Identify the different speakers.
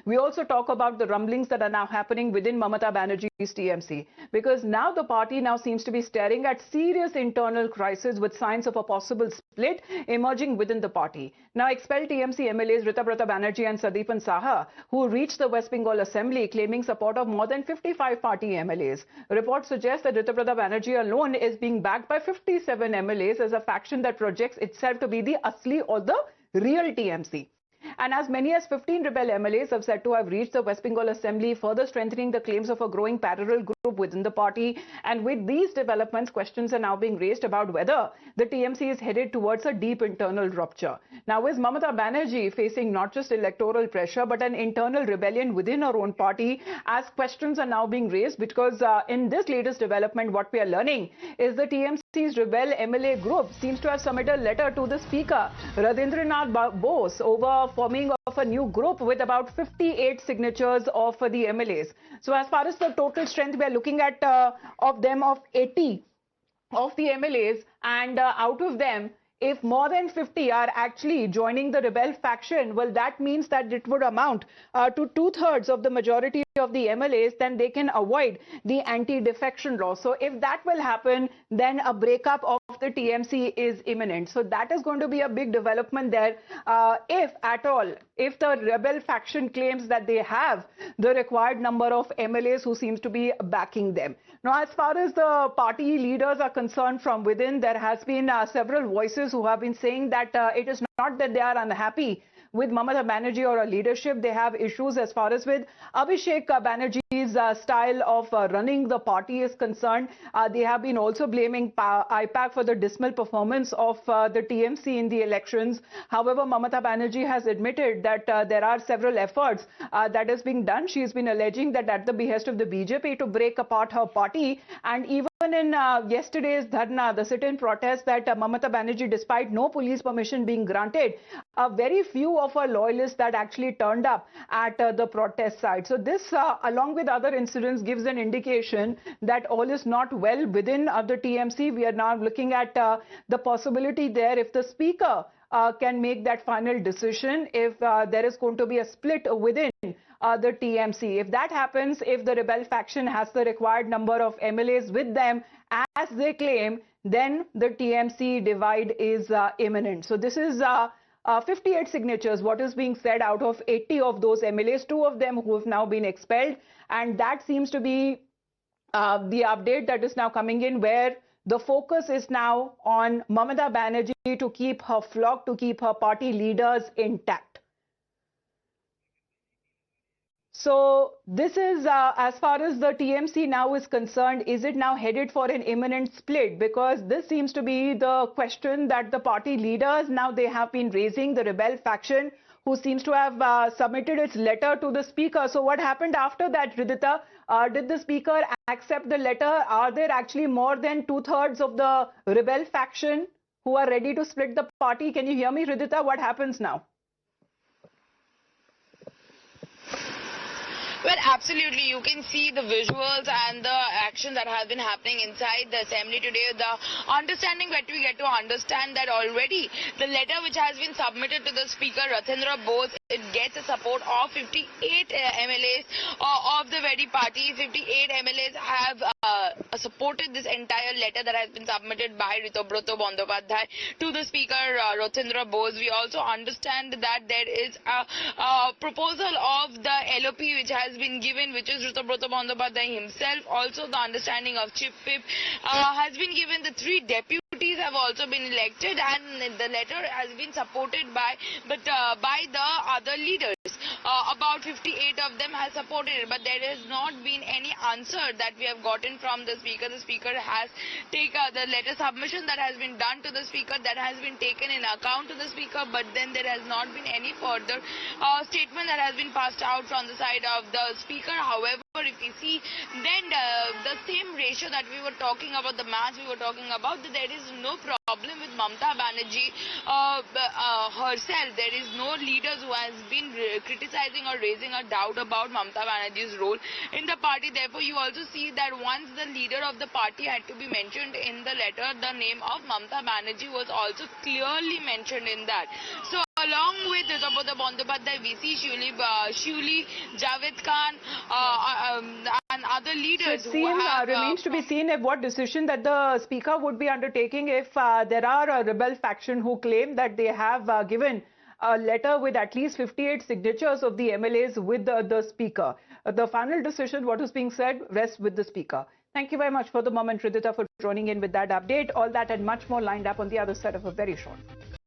Speaker 1: we also talk about the rumblings that are now happening within Mamata Banerjee's TMC, because now the party now seems to be staring at serious internal crisis with signs of a possible split emerging within the party. Now, expelled TMC MLAs Ritabrata Banerjee and Sandeepan Saha, who reached the West Bengal Assembly claiming support of more than 55 party MLAs. Reports suggest that Ritabrata Banerjee alone is being backed by 57 MLAs as a faction that projects itself to be the Asli or the real TMC. And as many as 15 rebel MLAs have said to have reached the West Bengal Assembly, further strengthening the claims of a growing parallel group within the party. And with these developments, questions are now being raised about whether the TMC is headed towards a deep internal rupture. Now, is Mamata Banerjee facing not just electoral pressure, but an internal rebellion within her own party, as questions are now being raised? Because in this latest development, what we are learning is the TMC's rebel MLA group seems to have submitted a letter to the Speaker, Radindranath Bose, over forming of a new group with about 58 signatures of the MLAs. So as far as the total strength, we are looking at of them of 80 of the MLAs, and out of them, if more than 50 are actually joining the rebel faction, well, that means that it would amount to two-thirds of the majority of the MLAs, then they can avoid the anti-defection law. So if that will happen, then a breakup of the TMC is imminent. So that is going to be a big development there. If at all, if the rebel faction claims that they have the required number of MLAs who seems to be backing them. Now, as far as the party leaders are concerned from within, there has been several voices who have been saying that it is not that they are unhappy with Mamata Banerjee or her leadership. They have issues as far as with Abhishek Banerjee's style of running the party is concerned. They have been also blaming IPAC for the dismal performance of the TMC in the elections. However, Mamata Banerjee has admitted that there are several efforts that is being done. She has been alleging that at the behest of the BJP to break apart her party, and even in yesterday's dharna, the sit-in protest, that Mamata Banerjee, despite no police permission being granted, very few of her loyalists that actually turned up at the protest site. So this, along with other incidents, gives an indication that all is not well within the TMC. We are now looking at the possibility there, if the Speaker can make that final decision, if there is going to be a split within the TMC. If that happens, if the rebel faction has the required number of MLAs with them, as they claim, then the TMC divide is imminent. So this is 58 signatures, what is being said, out of 80 of those MLAs, 2 of them who have now been expelled. And that seems to be the update that is now coming in, where the focus is now on Mamata Banerjee to keep her flock, to keep her party leaders intact. So this is as far as the TMC now is concerned. Is it now headed for an imminent split? Because this seems to be the question that the party leaders now they have been raising, the rebel faction, who seems to have submitted its letter to the Speaker. So what happened after that, Ridhita? Did the Speaker accept the letter? Are there actually more than two-thirds of the rebel faction who are ready to split the party? Can you hear me, Ridhita? What happens now?
Speaker 2: Well, absolutely. You can see the visuals and the action that has been happening inside the assembly today. The understanding that we get to understand that already the letter which has been submitted to the Speaker, Rathendra Bose, it gets the support of 58 MLAs of the very party. 58 MLAs have supported this entire letter that has been submitted by Ritobrata Bandyopadhyay to the Speaker, Rathendra Bose. We also understand that there is a proposal of the LOP which has been given, which is Ritobrata Bandyopadhyay himself. Also, the understanding of Chief Whip has been given. The 3 deputies have also been elected, and the letter has been supported by the other leaders. About 58 of them have supported it, but there has not been any answer that we have gotten from the Speaker. The Speaker has taken the letter submission that has been done to the Speaker, that has been taken in account to the Speaker, but then there has not been any further statement that has been passed out from the side of the Speaker. However, if we see, then the same ratio that we were talking about, the math we were talking about, that there is no problem with Mamata Banerjee herself. There is no leaders who has been criticizing or raising a doubt about Mamata Banerjee's role in the party. Therefore, you also see that once the leader of the party had to be mentioned in the letter, the name of Mamata Banerjee was also clearly mentioned in that. So Along with Rizabudha Bandyopadhyay, we see Shuli, Javed Khan and other leaders
Speaker 1: So it remains to be seen if what decision that the Speaker would be undertaking if there are a rebel faction who claim that they have given a letter with at least 58 signatures of the MLAs with the Speaker. The final decision, what is being said, rests with the Speaker. Thank you very much for the moment, Ridhita, for joining in with that update. All that and much more lined up on the other side of a very short.